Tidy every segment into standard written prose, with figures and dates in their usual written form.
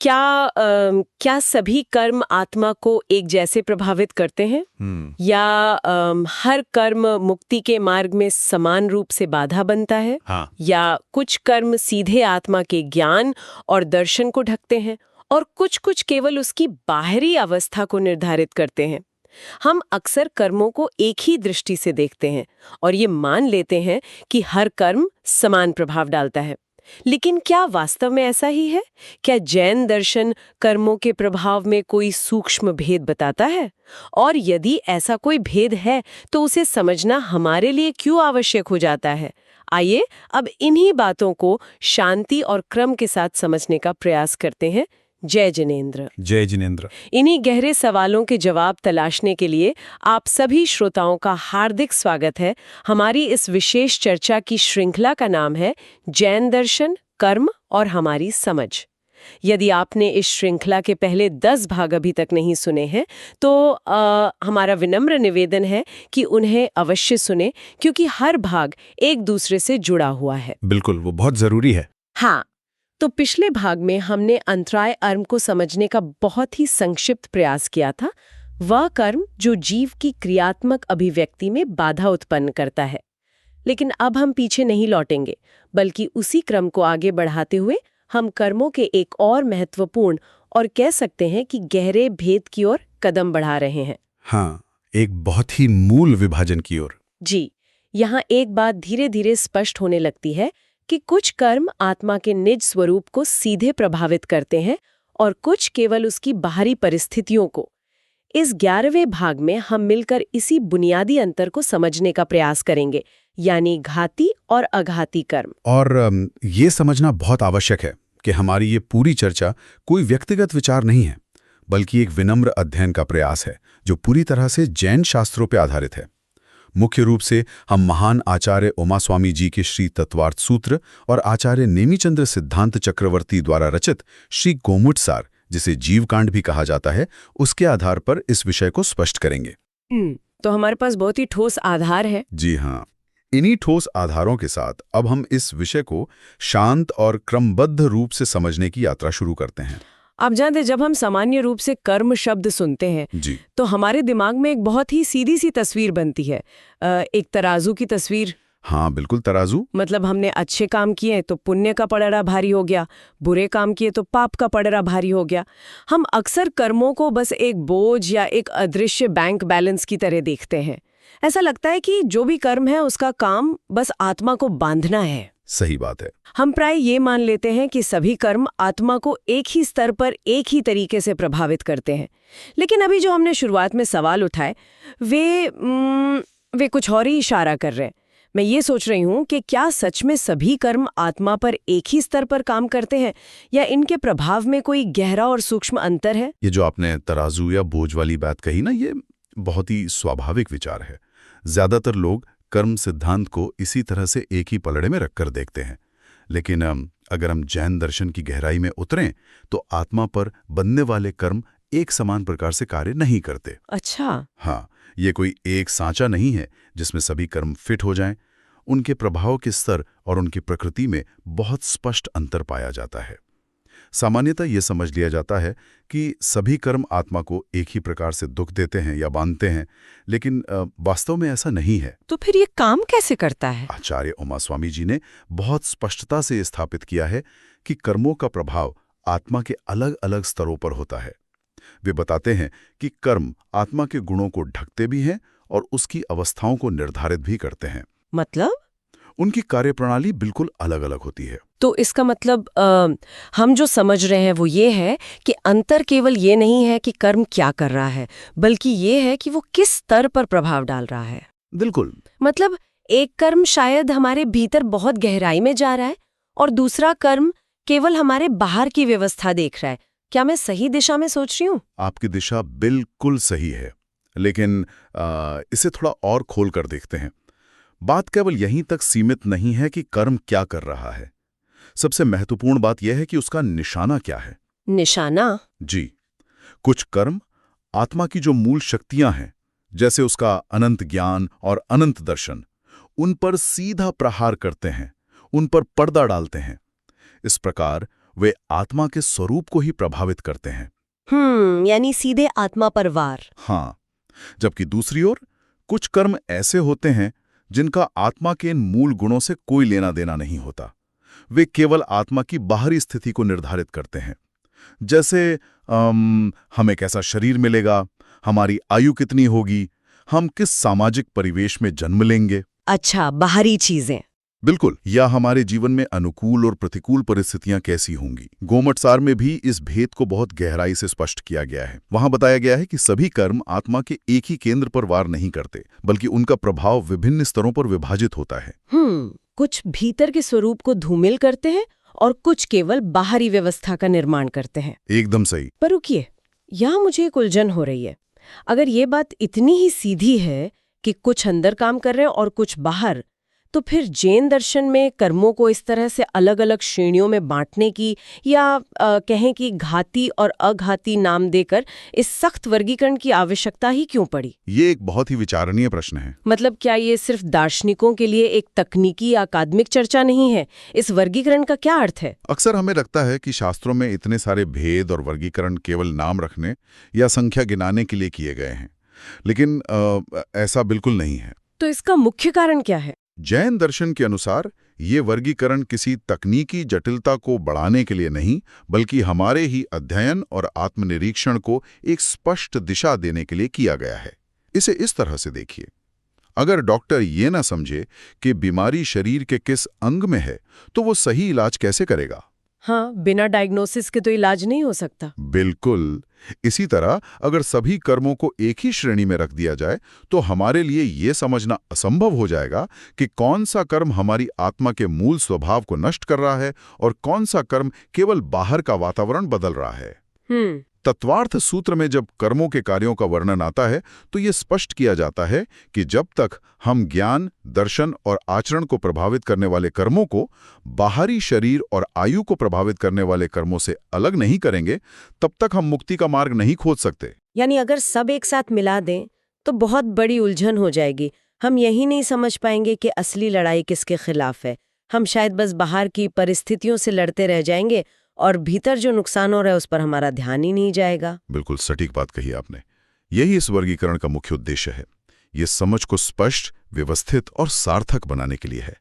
क्या सभी कर्म आत्मा को एक जैसे प्रभावित करते हैं? या हर कर्म मुक्ति के मार्ग में समान रूप से बाधा बनता है? हाँ। या कुछ कर्म सीधे आत्मा के ज्ञान और दर्शन को ढकते हैं और कुछ केवल उसकी बाहरी अवस्था को निर्धारित करते हैं? हम अक्सर कर्मों को एक ही दृष्टि से देखते हैं और ये मान लेते हैं कि हर कर्म समान प्रभाव डालता है। लेकिन क्या वास्तव में ऐसा ही है? क्या जैन दर्शन कर्मों के प्रभाव में कोई सूक्ष्म भेद बताता है? और यदि ऐसा कोई भेद है तो उसे समझना हमारे लिए क्यों आवश्यक हो जाता है? आइए अब इन्हीं बातों को शांति और क्रम के साथ समझने का प्रयास करते हैं। जय जिनेंद्र। जय जिनेंद्र। इन्हीं गहरे सवालों के जवाब तलाशने के लिए आप सभी श्रोताओं का हार्दिक स्वागत है। हमारी इस विशेष चर्चा की श्रृंखला का नाम है जैन दर्शन, कर्म और हमारी समझ। यदि आपने इस श्रृंखला के पहले 10 भाग अभी तक नहीं सुने हैं तो हमारा विनम्र निवेदन है कि उन्हें अवश्य सुने, क्योंकि हर भाग एक दूसरे से जुड़ा हुआ है। बिल्कुल, वो बहुत जरूरी है। हाँ, तो पिछले भाग में हमने अंतराय कर्म को समझने का बहुत ही संक्षिप्त प्रयास किया था। वह कर्म जो जीव की क्रियात्मक अभिव्यक्ति में बाधा उत्पन्न करता है। लेकिन अब हम पीछे नहीं लौटेंगे, बल्कि उसी क्रम को आगे बढ़ाते हुए हम कर्मों के एक और महत्वपूर्ण और कह सकते हैं कि गहरे भेद की ओर कदम बढ़ा रहे हैं। हाँ, एक बहुत ही मूल विभाजन की ओर। जी, यहाँ एक बात धीरे धीरे स्पष्ट होने लगती है कि कुछ कर्म आत्मा के निज स्वरूप को सीधे प्रभावित करते हैं और कुछ केवल उसकी बाहरी परिस्थितियों को। इस 11वें भाग में हम मिलकर इसी बुनियादी अंतर को समझने का प्रयास करेंगे, यानी घाती और अघाती कर्म। और ये समझना बहुत आवश्यक है कि हमारी ये पूरी चर्चा कोई व्यक्तिगत विचार नहीं है, बल्कि एक विनम्र अध्ययन का प्रयास है जो पूरी तरह से जैन शास्त्रों पर आधारित है। मुख्य रूप से हम महान आचार्य उमास्वामी जी के श्री तत्वार्थ सूत्र और आचार्य नेमिचंद्र सिद्धांत चक्रवर्ती द्वारा रचित श्री गोमुटसार, जिसे जीवकांड भी कहा जाता है, उसके आधार पर इस विषय को स्पष्ट करेंगे। तो हमारे पास बहुत ही ठोस आधार है। जी हाँ, इन्हीं ठोस आधारों के साथ अब हम इस विषय को शांत और क्रमबद्ध रूप से समझने की यात्रा शुरू करते हैं। आप जानते, जब हम सामान्य रूप से कर्म शब्द सुनते हैं जी, तो हमारे दिमाग में एक बहुत ही सीधी सी तस्वीर बनती है, एक तराजू की तस्वीर। हाँ बिल्कुल, तराजू। मतलब हमने अच्छे काम किए तो पुण्य का पड़रा भारी हो गया, बुरे काम किए तो पाप का पड़रा भारी हो गया। हम अक्सर कर्मों को बस एक बोझ या एक अदृश्य बैंक बैलेंस की तरह देखते हैं। ऐसा लगता है कि जो भी कर्म है उसका काम बस आत्मा को बांधना है। सही बात है। हम प्राय ये मान लेते हैं कि सभी कर्म आत्मा को एक ही स्तर पर एक ही तरीके से प्रभावित करते हैं। लेकिन अभी जो हमने शुरुआत में सवाल उठाए वे कुछ और ही इशारा कर रहे हैं। मैं ये सोच रही हूँ कि क्या सच में सभी कर्म आत्मा पर एक ही स्तर पर काम करते हैं, या इनके प्रभाव में कोई गहरा और सूक्ष्म अंतर है? ये जो आपने तराजू या बोझ वाली बात कही ना, ये बहुत ही स्वाभाविक विचार है। ज्यादातर लोग कर्म सिद्धांत को इसी तरह से एक ही पलड़े में रखकर देखते हैं। लेकिन अगर हम जैन दर्शन की गहराई में उतरें तो आत्मा पर बनने वाले कर्म एक समान प्रकार से कार्य नहीं करते। अच्छा। हाँ, ये कोई एक सांचा नहीं है जिसमें सभी कर्म फिट हो जाएं। उनके प्रभाव के स्तर और उनकी प्रकृति में बहुत स्पष्ट अंतर पाया जाता है। सामान्यतः ये समझ लिया जाता है कि सभी कर्म आत्मा को एक ही प्रकार से दुख देते हैं या बांधते हैं, लेकिन वास्तव में ऐसा नहीं है। तो फिर ये काम कैसे करता है? आचार्य उमास्वामी जी ने बहुत स्पष्टता से स्थापित किया है कि कर्मों का प्रभाव आत्मा के अलग अलग स्तरों पर होता है। वे बताते हैं कि कर्म आत्मा के गुणों को ढकते भी हैं और उसकी अवस्थाओं को निर्धारित भी करते हैं। मतलब? उनकी कार्यप्रणाली बिल्कुल अलग अलग होती है। तो इसका मतलब हम जो समझ रहे हैं वो ये है कि अंतर केवल ये नहीं है कि कर्म क्या कर रहा है, बल्कि ये है कि वो किस स्तर पर प्रभाव डाल रहा है। बिल्कुल। मतलब एक कर्म शायद हमारे भीतर बहुत गहराई में जा रहा है और दूसरा कर्म केवल हमारे बाहर की व्यवस्था देख रहा है। क्या मैं सही दिशा में सोच रही हूँ? आपकी दिशा बिल्कुल सही है, लेकिन इसे थोड़ा और खोल कर देखते हैं। बात केवल यहीं तक सीमित नहीं है कि कर्म क्या कर रहा है। सबसे महत्वपूर्ण बात यह है कि उसका निशाना क्या है। निशाना? जी, कुछ कर्म आत्मा की जो मूल शक्तियां हैं, जैसे उसका अनंत ज्ञान और अनंत दर्शन, उन पर सीधा प्रहार करते हैं, उन पर पर्दा डालते हैं। इस प्रकार वे आत्मा के स्वरूप को ही प्रभावित करते हैं। यानी सीधे आत्मा पर वार। हाँ, जबकि दूसरी ओर कुछ कर्म ऐसे होते हैं जिनका आत्मा के इन मूल गुणों से कोई लेना देना नहीं होता। वे केवल आत्मा की बाहरी स्थिति को निर्धारित करते हैं। जैसे हमें कैसा शरीर मिलेगा, हमारी आयु कितनी होगी, हम किस सामाजिक परिवेश में जन्म लेंगे। अच्छा, बाहरी चीजें। बिल्कुल, या हमारे जीवन में अनुकूल और प्रतिकूल परिस्थितियां कैसी होंगी। गोमटसार में भी इस भेद को बहुत गहराई से स्पष्ट किया गया है। वहां बताया गया है कि सभी कर्म आत्मा के एक ही केंद्र पर वार नहीं करते, बल्कि उनका प्रभाव विभिन्न स्तरों पर विभाजित होता है। कुछ भीतर के स्वरूप को धूमिल करते हैं और कुछ केवल बाहरी व्यवस्था का निर्माण करते हैं। एकदम सही। पर रुकिए, यहाँ मुझे एक उलझन हो रही है। अगर ये बात इतनी ही सीधी है कि कुछ अंदर काम कर रहे हैं और कुछ बाहर, तो फिर जैन दर्शन में कर्मों को इस तरह से अलग अलग श्रेणियों में बांटने की या कहें कि घाती और अघाती नाम देकर इस सख्त वर्गीकरण की आवश्यकता ही क्यों पड़ी? ये एक बहुत ही विचारणीय प्रश्न है। मतलब क्या ये सिर्फ दार्शनिकों के लिए एक तकनीकी या अकादमिक चर्चा नहीं है? इस वर्गीकरण का क्या अर्थ है? अक्सर हमें लगता है कि शास्त्रों में इतने सारे भेद और वर्गीकरण केवल नाम रखने या संख्या गिनाने के लिए किए गए हैं, लेकिन ऐसा बिल्कुल नहीं है। तो इसका मुख्य कारण क्या है? जैन दर्शन के अनुसार ये वर्गीकरण किसी तकनीकी जटिलता को बढ़ाने के लिए नहीं, बल्कि हमारे ही अध्ययन और आत्मनिरीक्षण को एक स्पष्ट दिशा देने के लिए किया गया है। इसे इस तरह से देखिए, अगर डॉक्टर ये ना समझे कि बीमारी शरीर के किस अंग में है, तो वो सही इलाज कैसे करेगा? हाँ, बिना डायग्नोसिस के तो इलाज नहीं हो सकता। बिल्कुल। इसी तरह अगर सभी कर्मों को एक ही श्रेणी में रख दिया जाए, तो हमारे लिए ये समझना असंभव हो जाएगा कि कौन सा कर्म हमारी आत्मा के मूल स्वभाव को नष्ट कर रहा है और कौन सा कर्म केवल बाहर का वातावरण बदल रहा है। तत्वार्थ सूत्र में जब कर्मों के कार्यों का वर्णन आता है, तो ये स्पष्ट किया जाता है कि जब तक हम ज्ञान, दर्शन और आचरण को प्रभावित करने वाले कर्मों को बाहरी शरीर और आयु को प्रभावित करने वाले कर्मों से अलग नहीं करेंगे, तब तक हम मुक्ति का मार्ग नहीं खोज सकते। यानी अगर सब एक साथ मिला दें तो बहुत बड़ी उलझन हो जाएगी। हम यही नहीं समझ पाएंगे कि असली लड़ाई किसके खिलाफ है। हम शायद बस बाहर की परिस्थितियों से लड़ते रह जाएंगे और भीतर जो नुकसान हो रहा है उस पर हमारा ध्यान ही नहीं जाएगा। बिल्कुल सटीक बात कही आपने। यही इस वर्गीकरण का मुख्य उद्देश्य है। ये समझ को स्पष्ट, व्यवस्थित और सार्थक बनाने के लिए है।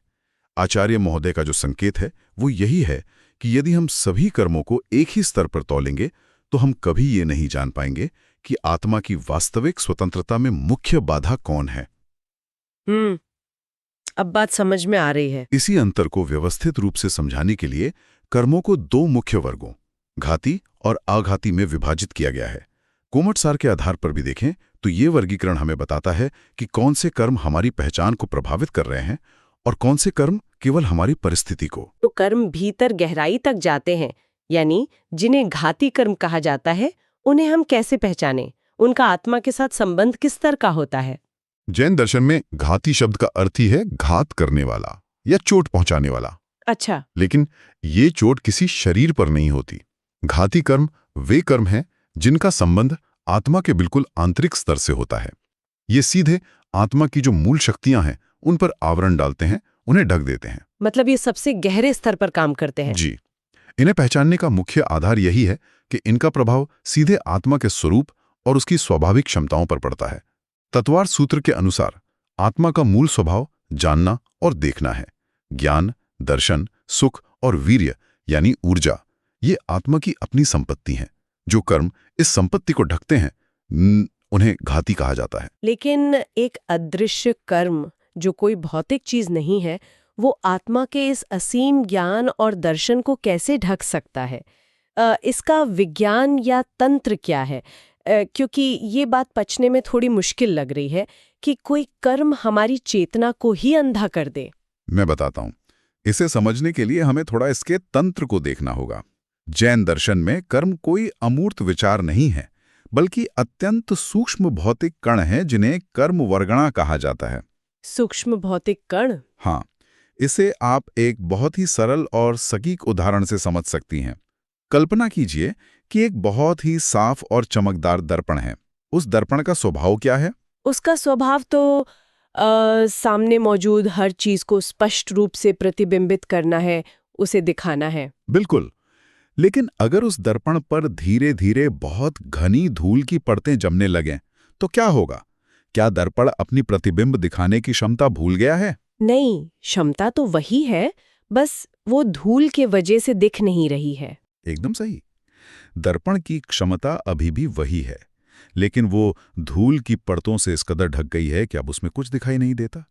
आचार्य महोदय का जो संकेत है वो यही है कि यदि हम सभी कर्मों को एक ही स्तर पर तौलेंगे, तो हम कभी ये नहीं जान पाएंगे कि आत्मा की वास्तविक स्वतंत्रता में मुख्य बाधा कौन है। अब बात समझ में आ रही है। इसी अंतर को व्यवस्थित रूप से समझाने के लिए कर्मों को दो मुख्य वर्गों, घाती और अघाती में विभाजित किया गया है। गोमटसार के आधार पर भी देखें तो ये वर्गीकरण हमें बताता है कि कौन से कर्म हमारी पहचान को प्रभावित कर रहे हैं और कौन से कर्म केवल हमारी परिस्थिति को। तो कर्म भीतर गहराई तक जाते हैं, यानी जिन्हें घाती कर्म कहा जाता है, उन्हें हम कैसे पहचानें? उनका आत्मा के साथ संबंध किस स्तर का होता है? जैन दर्शन में घाती शब्द का अर्थ ही है घात करने वाला या चोट पहुंचाने वाला। अच्छा। लेकिन ये चोट किसी शरीर पर नहीं होती। घाती कर्म वे कर्म हैं जिनका संबंध आत्मा के बिल्कुल आंतरिक स्तर से होता है। ये सीधे आत्मा की जो मूल शक्तियां हैं उन पर आवरण डालते हैं, उन्हें ढक देते हैं। मतलब ये सबसे गहरे स्तर पर काम करते हैं। जी। इन्हें पहचानने का मुख्य आधार यही है कि इनका प्रभाव सीधे आत्मा के स्वरूप और उसकी स्वाभाविक क्षमताओं पर पड़ता है। तत्वार सूत्र के अनुसार आत्मा का मूल स्वभाव जानना और देखना है। ज्ञान, दर्शन, सुख और वीर्य यानी ऊर्जा, ये आत्मा की अपनी संपत्ति हैं। जो कर्म इस संपत्ति को ढकते हैं, उन्हें घाती कहा जाता है। लेकिन एक अदृश्य कर्म जो कोई भौतिक चीज नहीं है, वो आत्मा के इस असीम ज्ञान और दर्शन को कैसे ढक सकता है? इसका विज्ञान या तंत्र क्या है? क्योंकि ये बात पचने में थोड़ी मुश्किल लग रही है कि कोई कर्म हमारी चेतना को ही अंधा कर दे। मैं बताता हूं। इसे समझने के लिए हमें थोड़ा इसके तंत्र को देखना होगा। जैन दर्शन में कर्म कोई अमूर्त विचार नहीं है, बल्कि अत्यंत सूक्ष्म भौतिक कण हैं जिन्हें कर्म वर्गणा कहा जाता है। सूक्ष्म भौतिक कण? हाँ, इसे आप एक बहुत ही सरल और सटीक उदाहरण से समझ सकती हैं। कल्पना कीजिए कि एक बहुत ही साफ और चमकदार दर्पण है। उस दर्पण का स्वभाव क्या है? उसका स्वभाव तो सामने मौजूद हर चीज को स्पष्ट रूप से प्रतिबिंबित करना है, उसे दिखाना है। बिल्कुल। लेकिन अगर उस दर्पण पर धीरे धीरे बहुत घनी धूल की परतें जमने लगें तो क्या होगा? क्या दर्पण अपनी प्रतिबिंब दिखाने की क्षमता भूल गया है? नहीं, क्षमता तो वही है, बस वो धूल के वजह से दिख नहीं रही है। एकदम सही। दर्पण की क्षमता अभी भी वही है, लेकिन वो धूल की परतों से इस कदर ढक गई है कि अब उसमें कुछ दिखाई नहीं देता।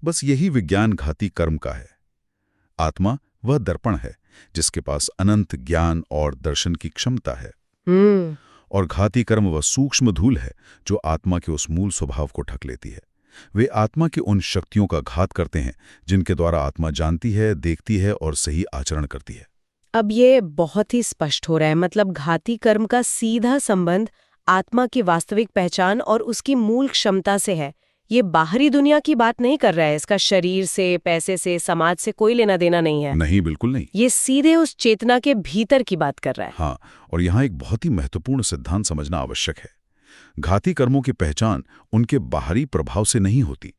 बस यही विज्ञान घाती कर्म का है। आत्मा वह दर्पण है जिसके पास अनंत ज्ञान और दर्शन की क्षमता है, हम्म। और घाती कर्म वह सूक्ष्म धूल है जो आत्मा के उस मूल स्वभाव को ढक लेती है। वे आत्मा की उन शक्तियों का घात करते हैं जिनके द्वारा आत्मा जानती है, देखती है और सही आचरण करती है। अब ये बहुत ही स्पष्ट हो रहा है, मतलब घाती कर्म का सीधा संबंध आत्मा की वास्तविक पहचान और उसकी मूल क्षमता से है। ये बाहरी दुनिया की बात नहीं कर रहा है, इसका शरीर से, पैसे से, समाज से कोई लेना देना नहीं है। नहीं, बिल्कुल नहीं। ये सीधे उस चेतना के भीतर की बात कर रहा है। हाँ, और यहाँ एक बहुत ही महत्वपूर्ण सिद्धांत समझना आवश्यक है। घाती कर्मों की पहचान उनके बाहरी प्रभाव से नहीं होती,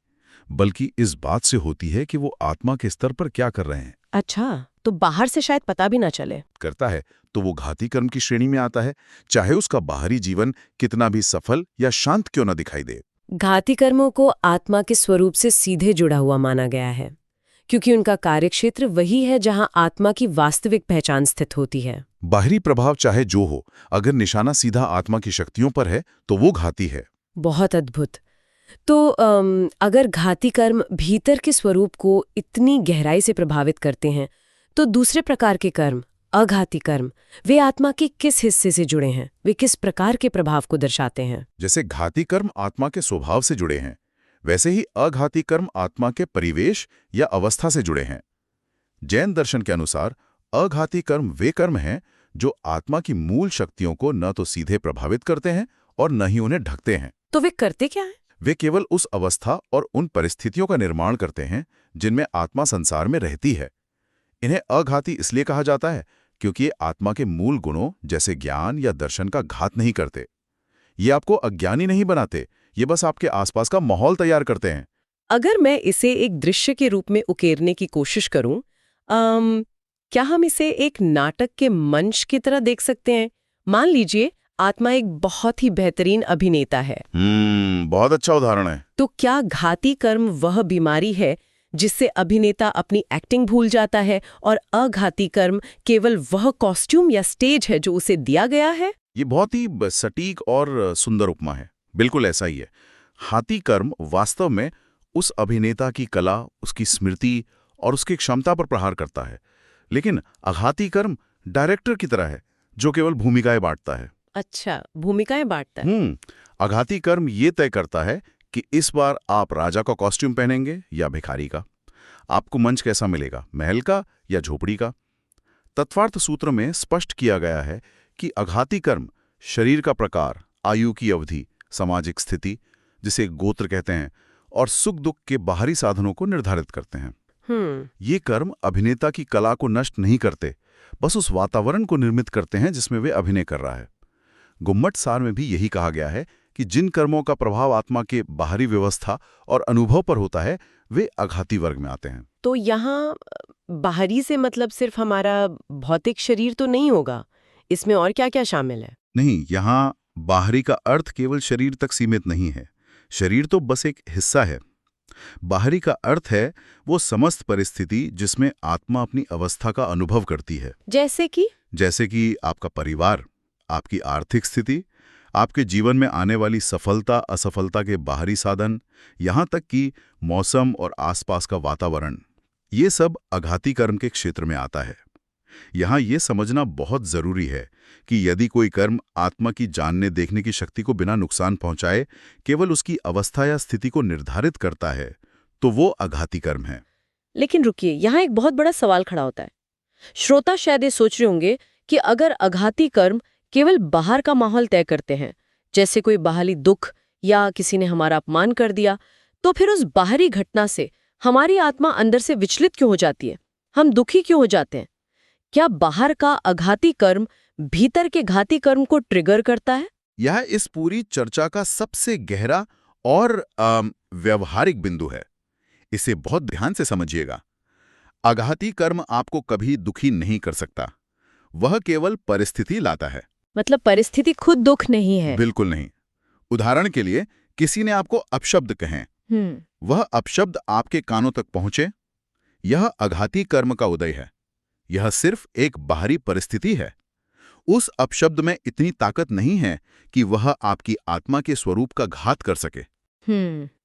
बल्कि इस बात से होती है कि वो आत्मा के स्तर पर क्या कर रहे हैं। अच्छा, तो बाहर से शायद पता भी ना चले। करता है तो वो घाती कर्म की श्रेणी में आता है, चाहे उसका बाहरी जीवन कितना भी सफल या शांत क्यों न दिखाई दे। घाती कर्मों को आत्मा के स्वरूप से सीधे जुड़ा हुआ माना गया है, क्योंकि उनका कार्यक्षेत्र वही है जहां आत्मा की वास्तविक पहचान स्थित होती है। बाहरी प्रभाव चाहे जो हो, अगर निशाना सीधा आत्मा की शक्तियों पर है तो वो घाती है। बहुत अद्भुत। तो अगर घाती कर्म भीतर के स्वरूप को इतनी गहराई से प्रभावित करते हैं, तो दूसरे प्रकार के कर्म, अघाती कर्म, वे आत्मा के किस हिस्से से जुड़े हैं? वे किस प्रकार के प्रभाव को दर्शाते हैं? जैसे घाती कर्म आत्मा के स्वभाव से जुड़े हैं, वैसे ही अघाती कर्म आत्मा के परिवेश या अवस्था से जुड़े हैं। जैन दर्शन के अनुसार अघाती कर्म वे कर्म हैं जो आत्मा की मूल शक्तियों को न तो सीधे प्रभावित करते हैं और न ही उन्हें ढकते हैं। तो वे करते क्या हैं? वे केवल उस अवस्था और उन परिस्थितियों का निर्माण करते हैं जिनमें आत्मा संसार में रहती है। इन्हें अघाती इसलिए कहा जाता है क्योंकि ये आत्मा के मूल गुणों जैसे ज्ञान या दर्शन का घात नहीं करते। ये आपको अज्ञानी नहीं बनाते, ये बस आपके आसपास का माहौल तैयार करते हैं। अगर मैं इसे एक दृश्य के रूप में उकेरने की कोशिश करूं, क्या हम इसे एक नाटक के मंच की तरह देख सकते हैं? मान लीजिए आत्मा एक बहुत ही बेहतरीन अभिनेता है। बहुत अच्छा उदाहरण है। तो क्या घाती कर्म वह बीमारी है जिससे अभिनेता अपनी एक्टिंग भूल जाता है और अघाती कर्म केवल वह कॉस्ट्यूम या स्टेज है जो उसे दिया गया है? ये बहुत ही सटीक और सुंदर उपमा है। बिल्कुल ऐसा ही है। हाथी कर्म वास्तव में उस अभिनेता की कला, उसकी स्मृति और उसकी क्षमता पर प्रहार करता है, लेकिन अघाती कर्म डायरेक्टर की तरह है जो केवल भूमिकाएं बांटता है। अच्छा, भूमिकाएं बांटता है। अघाती कर्म ये तय करता है कि इस बार आप राजा का कॉस्ट्यूम पहनेंगे या भिखारी का। आपको मंच कैसा मिलेगा, महल का या झोपड़ी का। तत्वार्थ सूत्र में स्पष्ट किया गया है कि अघाती कर्म शरीर का प्रकार, आयु की अवधि, सामाजिक स्थिति जिसे गोत्र कहते हैं, और सुख दुख के बाहरी साधनों को निर्धारित करते हैं। ये कर्म अभिनेता की कला को नष्ट नहीं करते, बस उस वातावरण को निर्मित करते हैं जिसमें वे अभिनय कर रहा है। गुम्मट सार में भी यही कहा गया है कि जिन कर्मों का प्रभाव आत्मा के बाहरी व्यवस्था और अनुभव पर होता है वे अघाती वर्ग में आते हैं। तो यहाँ बाहरी से मतलब सिर्फ हमारा भौतिक शरीर तो नहीं होगा, इसमें और क्या-क्या शामिल है? नहीं, यहाँ बाहरी का अर्थ केवल शरीर तक सीमित नहीं है। शरीर तो बस एक हिस्सा है। बाहरी का अर्थ है वो समस्त परिस्थिति जिसमें आत्मा अपनी अवस्था का अनुभव करती है। जैसे कि आपका परिवार, आपकी आर्थिक स्थिति, आपके जीवन में आने वाली सफलता असफलता के बाहरी साधन, यहाँ तक कि मौसम और आसपास का वातावरण, ये सब अघाती कर्म के क्षेत्र में आता है। यहाँ ये समझना बहुत जरूरी है कि यदि कोई कर्म आत्मा की जानने देखने की शक्ति को बिना नुकसान पहुंचाए केवल उसकी अवस्था या स्थिति को निर्धारित करता है तो वो अघाती कर्म है। लेकिन रुकिए, यहाँ एक बहुत बड़ा सवाल खड़ा होता है। श्रोता शायद ये सोच रहे होंगे कि अगर अघाती कर्म केवल बाहर का माहौल तय करते हैं, जैसे कोई बाहरी दुख या किसी ने हमारा अपमान कर दिया, तो फिर उस बाहरी घटना से हमारी आत्मा अंदर से विचलित क्यों हो जाती है? हम दुखी क्यों हो जाते हैं? क्या बाहर का अघाती कर्म भीतर के घाती कर्म को ट्रिगर करता है? यह इस पूरी चर्चा का सबसे गहरा और व्यवहारिक बिंदु है। इसे बहुत ध्यान से समझिएगा। अघाती कर्म आपको कभी दुखी नहीं कर सकता। वह केवल परिस्थिति लाता है। मतलब परिस्थिति खुद दुख नहीं है। बिल्कुल नहीं। उदाहरण के लिए किसी ने आपको अपशब्द कहें, वह अपशब्द आपके कानों तक पहुंचे, यह आघाती कर्म का उदय है। यह सिर्फ एक बाहरी परिस्थिति है। उस अपशब्द में इतनी ताकत नहीं है कि वह आपकी आत्मा के स्वरूप का घात कर सके।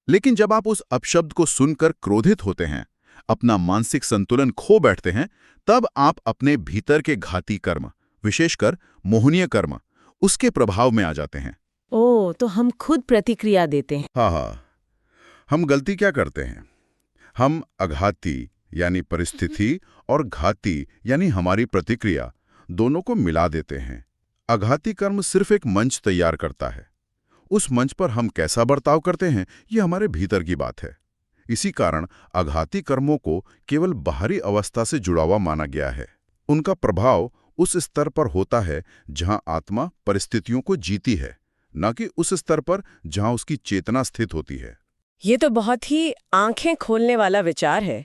लेकिन जब आप उस अपशब्द को सुनकर क्रोधित होते हैं, अपना मानसिक संतुलन खो बैठते हैं, तब आप अपने भीतर के घाती कर्म, विशेषकर मोहनीय कर्म, उसके प्रभाव में आ जाते हैं। ओह, तो हम खुद प्रतिक्रिया देते हैं। हाँ। हम गलती क्या करते हैं? हम आघाती यानी परिस्थिति और घाती यानी हमारी प्रतिक्रिया दोनों को मिला देते हैं। आघाती कर्म सिर्फ एक मंच तैयार करता है। उस मंच पर हम कैसा बर्ताव करते हैं, ये हमारे भीतर की बात है। इसी कारण आघाती कर्मों को केवल बाहरी अवस्था से जुड़ा हुआ माना गया है। उनका प्रभाव उस स्तर पर होता है जहां आत्मा परिस्थितियों को जीती है, न कि उस स्तर पर जहां उसकी चेतना स्थित होती है। ये तो बहुत ही आंखें खोलने वाला विचार है।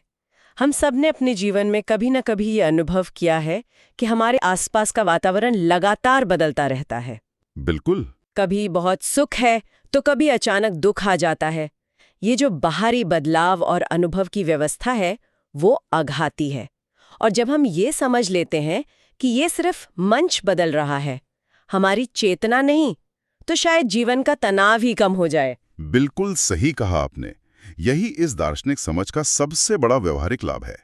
हम सब ने अपने जीवन में कभी न कभी ये अनुभव किया है कि हमारे आसपास का वातावरण लगातार बदलता रहता है। बिल्कुल। कभी बहुत सुख है तो कभी अचानक दुख आ जाता है। ये जो बाहरी बदलाव और अनुभव की व्यवस्था है, वो आघाती है। और जब हम ये समझ लेते हैं कि ये सिर्फ मंच बदल रहा है, हमारी चेतना नहीं, तो शायद जीवन का तनाव ही कम हो जाए। बिल्कुल सही कहा आपने। यही इस दार्शनिक समझ का सबसे बड़ा व्यवहारिक लाभ है।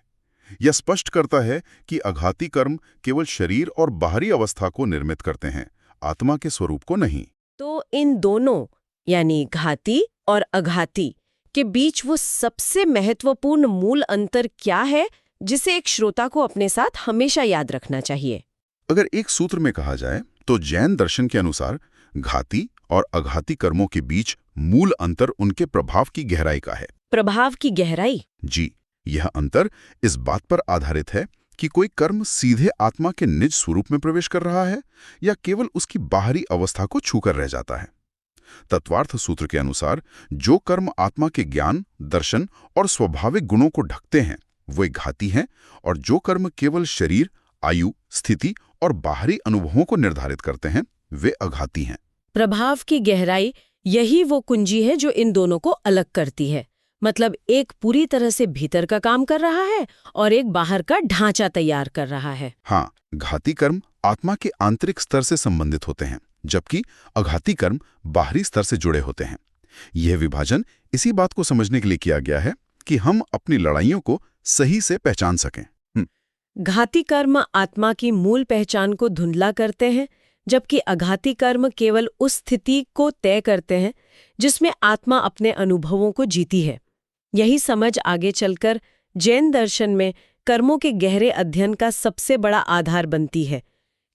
यह स्पष्ट करता है कि आघाती कर्म केवल शरीर और बाहरी अवस्था को निर्मित करते हैं, आत्मा के स्वरूप को नहीं। तो इन दोनों यानी घाती और आघाती के बीच वो सबसे महत्वपूर्ण मूल अंतर क्या है, जिसे एक श्रोता को अपने साथ हमेशा याद रखना चाहिए? अगर एक सूत्र में कहा जाए तो जैन दर्शन के अनुसार घाती और आघाती कर्मों के बीच मूल अंतर उनके प्रभाव की गहराई का है। प्रभाव की गहराई? जी, यह अंतर इस बात पर आधारित है कि कोई कर्म सीधे आत्मा के निज स्वरूप में प्रवेश कर रहा है या केवल उसकी बाहरी अवस्था को छूकर रह जाता है। तत्वार्थ सूत्र के अनुसार जो कर्म आत्मा के ज्ञान, दर्शन और स्वाभाविक गुणों को ढकते हैं, वे घाती हैं, और जो कर्म केवल शरीर, आयु, स्थिति और बाहरी अनुभवों को निर्धारित करते हैं, वे आघाती हैं। प्रभाव की गहराई, यही वो कुंजी है जो इन दोनों को अलग करती है। मतलब एक पूरी तरह से भीतर का काम कर रहा है और एक बाहर का ढांचा तैयार कर रहा है। हाँ, घाती कर्म आत्मा के आंतरिक स्तर से संबंधित होते हैं, जबकि आघाती कर्म बाहरी स्तर से जुड़े होते हैं। यह विभाजन इसी बात को समझने के लिए किया गया है कि हम अपनी लड़ाइयों को सही से पहचान सकें। घाती कर्म आत्मा की मूल पहचान को धुंधला करते हैं, जबकि आघाती कर्म केवल उस स्थिति को तय करते हैं जिसमें आत्मा अपने अनुभवों को जीती है। यही समझ आगे चलकर जैन दर्शन में कर्मों के गहरे अध्ययन का सबसे बड़ा आधार बनती है,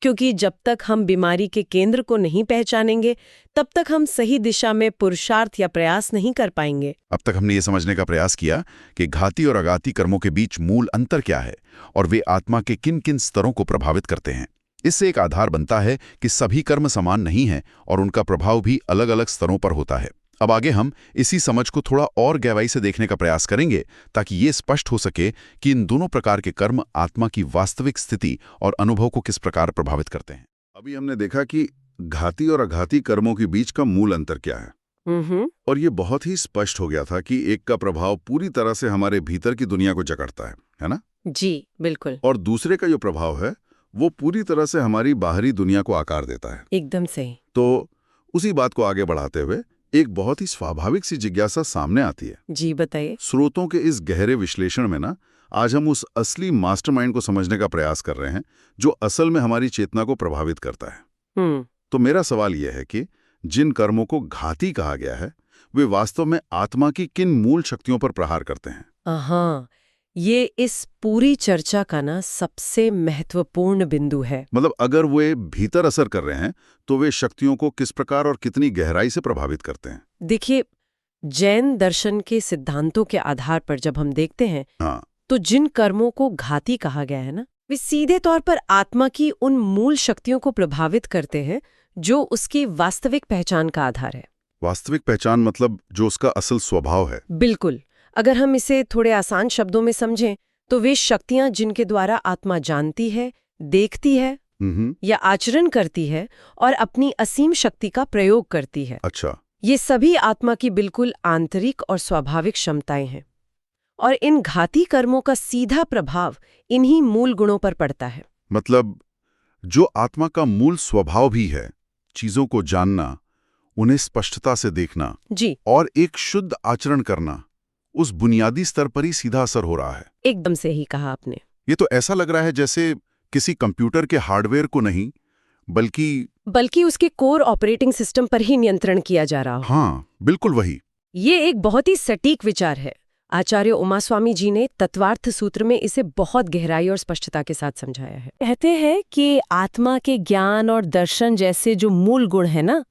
क्योंकि जब तक हम बीमारी के केंद्र को नहीं पहचानेंगे, तब तक हम सही दिशा में पुरुषार्थ या प्रयास नहीं कर पाएंगे। अब तक हमने ये समझने का प्रयास किया कि घाती और आघाती कर्मों के बीच मूल अंतर क्या है और वे आत्मा के किन किन स्तरों को प्रभावित करते हैं। इससे एक आधार बनता है कि सभी कर्म समान नहीं हैं और उनका प्रभाव भी अलग अलग स्तरों पर होता है। अब आगे हम इसी समझ को थोड़ा और गहराई से देखने का प्रयास करेंगे, ताकि ये स्पष्ट हो सके कि इन दोनों प्रकार के कर्म आत्मा की वास्तविक स्थिति और अनुभव को किस प्रकार प्रभावित करते हैं। अभी हमने देखा कि घाती और आघाती कर्मों के बीच का मूल अंतर क्या है, और ये बहुत ही स्पष्ट हो गया था कि एक का प्रभाव पूरी तरह से हमारे भीतर की दुनिया को जकड़ता है ना? जी बिल्कुल। और दूसरे का जो प्रभाव है वो पूरी तरह से हमारी बाहरी दुनिया को आकार देता है। एकदम सही। तो उसी बात को आगे बढ़ाते हुए एक बहुत ही स्वाभाविक सी जिज्ञासा सामने आती है। जी बताइए। स्रोतों के इस गहरे विश्लेषण में ना, आज हम उस असली मास्टरमाइंड को समझने का प्रयास कर रहे हैं जो असल में हमारी चेतना को प्रभावित करता है। तो मेरा सवाल यह है कि जिन कर्मों को घाती कहा गया है, वे वास्तव में आत्मा की किन मूल शक्तियों पर प्रहार करते हैं? हाँ, ये इस पूरी चर्चा का ना सबसे महत्वपूर्ण बिंदु है। मतलब अगर वे भीतर असर कर रहे हैं तो वे शक्तियों को किस प्रकार और कितनी गहराई से प्रभावित करते हैं? देखिए, जैन दर्शन के सिद्धांतों के आधार पर जब हम देखते हैं, हाँ, तो जिन कर्मों को घाती कहा गया है ना, वे सीधे तौर पर आत्मा की उन मूल शक्तियों को प्रभावित करते हैं जो उसकी वास्तविक पहचान का आधार है। वास्तविक पहचान मतलब जो उसका असल स्वभाव है। बिल्कुल। अगर हम इसे थोड़े आसान शब्दों में समझें, तो वे शक्तियां जिनके द्वारा आत्मा जानती है, देखती है या आचरण करती है और अपनी असीम शक्ति का प्रयोग करती है। अच्छा। ये सभी आत्मा की बिल्कुल आंतरिक और स्वाभाविक क्षमताएं हैं और इन घाती कर्मों का सीधा प्रभाव इन्हीं मूल गुणों पर पड़ता है। मतलब जो आत्मा का मूल स्वभाव भी है, चीजों को जानना, उन्हें स्पष्टता से देखना जी, और एक शुद्ध आचरण करना, उस बुनियादी स्तर पर ही सीधा असर हो रहा है। एकदम से ही कहा आपने। ये तो ऐसा लग रहा है जैसे किसी कंप्यूटर के हार्डवेयर को नहीं, बल्कि उसके कोर ऑपरेटिंग सिस्टम पर ही नियंत्रण किया जा रहा हो। हाँ, बिल्कुल वही। ये एक बहुत ही सटीक विचार है। आचार्य उमास्वामी जी ने तत्वार्थ सूत्र में इसे बहुत गहराई और स्पष्टता के साथ समझाया है। कहते हैं कि आत्मा के ज्ञान और दर्शन जैसे जो मूल गुण है ना,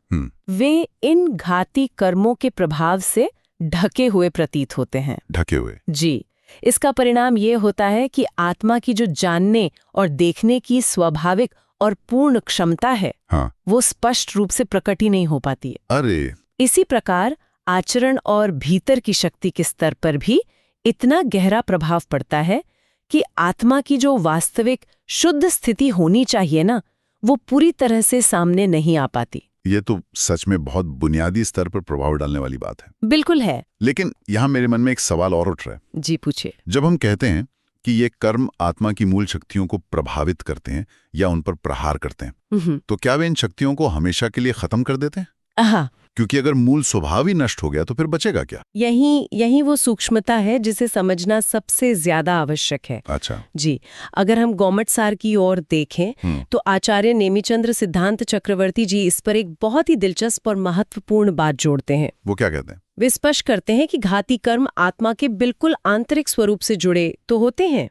वे इन घाती कर्मों के प्रभाव से ढके हुए प्रतीत होते हैं। ढके हुए। जी, इसका परिणाम ये होता है कि आत्मा की जो जानने और देखने की स्वाभाविक और पूर्ण क्षमता है, हाँ। वो स्पष्ट रूप से प्रकट ही नहीं हो पाती है। अरे, इसी प्रकार आचरण और भीतर की शक्ति के स्तर पर भी इतना गहरा प्रभाव पड़ता है कि आत्मा की जो वास्तविक शुद्ध स्थिति होनी चाहिए ना, वो पूरी तरह से सामने नहीं आ पाती। ये तो सच में बहुत बुनियादी स्तर पर प्रभाव डालने वाली बात है। बिल्कुल है। लेकिन यहाँ मेरे मन में एक सवाल और उठ रहा है। जी, पूछिए। जब हम कहते हैं कि ये कर्म आत्मा की मूल शक्तियों को प्रभावित करते हैं या उन पर प्रहार करते हैं, तो क्या वे इन शक्तियों को हमेशा के लिए खत्म कर देते हैं? हाँ, क्योंकि अगर मूल स्वभाव ही नष्ट हो गया तो फिर बचेगा क्या? यही वो सूक्ष्मता है जिसे समझना सबसे ज्यादा आवश्यक है। अच्छा। जी, अगर हम गौमट सार की ओर देखें तो आचार्य नेमिचंद्र सिद्धांत चक्रवर्ती जी इस पर एक बहुत ही दिलचस्प और महत्वपूर्ण बात जोड़ते हैं। वो क्या कहते हैं? वे स्पष्ट करते हैं कि घाती कर्म आत्मा के बिल्कुल आंतरिक स्वरूप से जुड़े तो होते हैं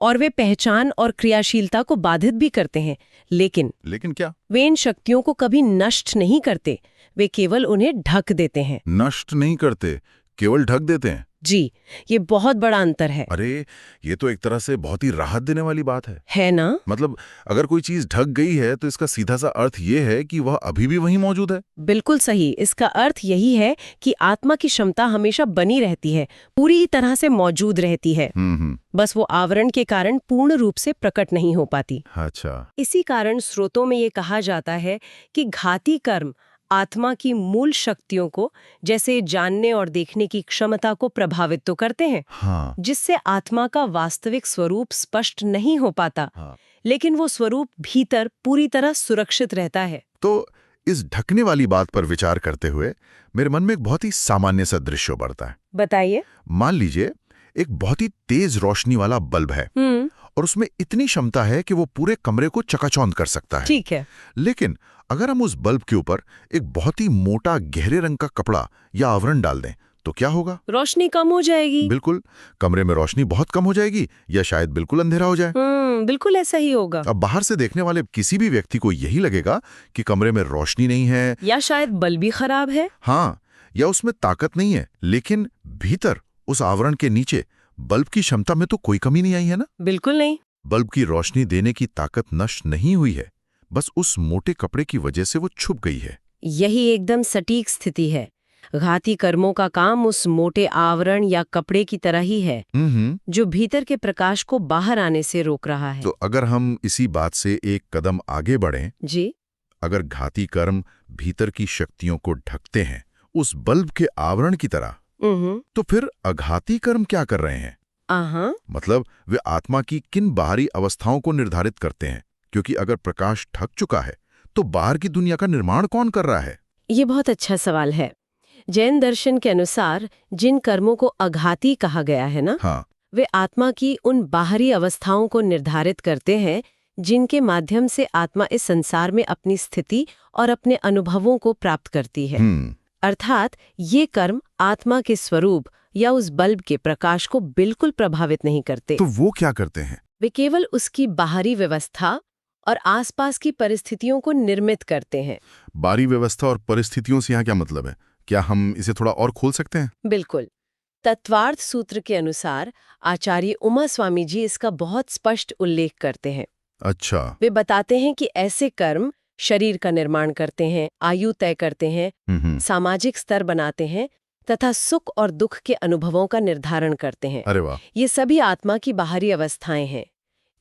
और वे पहचान और क्रियाशीलता को बाधित भी करते हैं, लेकिन क्या? वे इन शक्तियों को कभी नष्ट नहीं करते, वे केवल उन्हें ढक देते हैं। नष्ट नहीं करते, केवल ढक देते हैं। जी, ये बहुत बड़ा अंतर है। अरे, ये तो एक तरह से बहुत ही राहत देने वाली बात है ना? मतलब अगर कोई चीज ढक गई है तो इसका सीधा सा अर्थ ये है कि वह अभी भी वहीं मौजूद है। बिल्कुल सही। इसका अर्थ यही है कि आत्मा की क्षमता हमेशा बनी रहती है, पूरी तरह से मौजूद रहती है। बस वो आवरण के कारण पूर्ण रूप से प्रकट नहीं हो पाती। अच्छा। इसी कारण स्रोतों में ये कहा जाता है कि घाती कर्म आत्मा की मूल शक्तियों को, जैसे जानने और देखने की क्षमता को प्रभावित तो करते हैं, हाँ। जिससे आत्मा का वास्तविक स्वरूप स्पष्ट नहीं हो पाता, हाँ। लेकिन वो स्वरूप भीतर पूरी तरह सुरक्षित रहता है। तो इस ढकने वाली बात पर विचार करते हुए मेरे मन में एक बहुत ही सामान्य सा दृश्य उभरता है। बताइए। मान लीजिए एक बहुत ही तेज रोशनी वाला बल्ब है और उसमें इतनी क्षमता है कि वो पूरे कमरे को चकाचौंध कर सकता है। ठीक है। लेकिन अगर हम उस बल्ब के ऊपर एक बहुत ही मोटा गहरे रंग का कपड़ा या आवरण डाल दें तो क्या होगा? रोशनी कम हो जाएगी। बिल्कुल, कमरे में रोशनी बहुत कम हो जाएगी या शायद बिल्कुल अंधेरा हो जाए। बिल्कुल ऐसा ही होगा। अब बाहर से देखने वाले किसी भी व्यक्ति को यही लगेगा कि कमरे में रोशनी नहीं है, या शायद बल्ब ही खराब है। हाँ, या उसमें ताकत नहीं है। लेकिन भीतर उस आवरण के नीचे बल्ब की क्षमता में तो कोई कमी नहीं आई है ना? बिल्कुल नहीं। बल्ब की रोशनी देने की ताकत नष्ट नहीं हुई है, बस उस मोटे कपड़े की वजह से वो छुप गई है। यही एकदम सटीक स्थिति है। घाती कर्मों का काम उस मोटे आवरण या कपड़े की तरह ही है, जो भीतर के प्रकाश को बाहर आने से रोक रहा है। तो अगर हम इसी बात से एक कदम आगे बढ़ें, जी, अगर घाती कर्म भीतर की शक्तियों को ढकते हैं उस बल्ब के आवरण की तरह, तो फिर अघाती कर्म क्या कर रहे हैं? मतलब वे आत्मा की किन बाहरी अवस्थाओं को निर्धारित करते हैं? क्योंकि अगर प्रकाश ढक चुका है तो बाहर की दुनिया का निर्माण कौन कर रहा है? ये बहुत अच्छा सवाल है। जैन दर्शन के अनुसार जिन कर्मों को अघाती कहा गया है ना, हाँ। वे आत्मा की उन बाहरी अवस्थाओं को निर्धारित करते हैं जिनके माध्यम से आत्मा इस संसार में अपनी स्थिति और अपने अनुभवों को प्राप्त करती है। अर्थात ये कर्म आत्मा के स्वरूप या उस बल्ब के प्रकाश को बिल्कुल प्रभावित नहीं करते। तो वो क्या करते हैं? वे केवल उसकी बाहरी व्यवस्था और आसपास की परिस्थितियों को निर्मित करते हैं। बाहरी व्यवस्था और परिस्थितियों से यहाँ क्या मतलब है? क्या हम इसे थोड़ा और खोल सकते हैं? बिल्कुल। तत्वार्थ सूत्र के अनुसार आचार्य उमास्वामी जी इसका बहुत स्पष्ट उल्लेख करते हैं। अच्छा। वे बताते हैं कि ऐसे कर्म शरीर का निर्माण करते हैं, आयु तय करते हैं, सामाजिक स्तर बनाते हैं तथा सुख और दुख के अनुभवों का निर्धारण करते हैं। अरे वाह। ये सभी आत्मा की बाहरी अवस्थाएं हैं।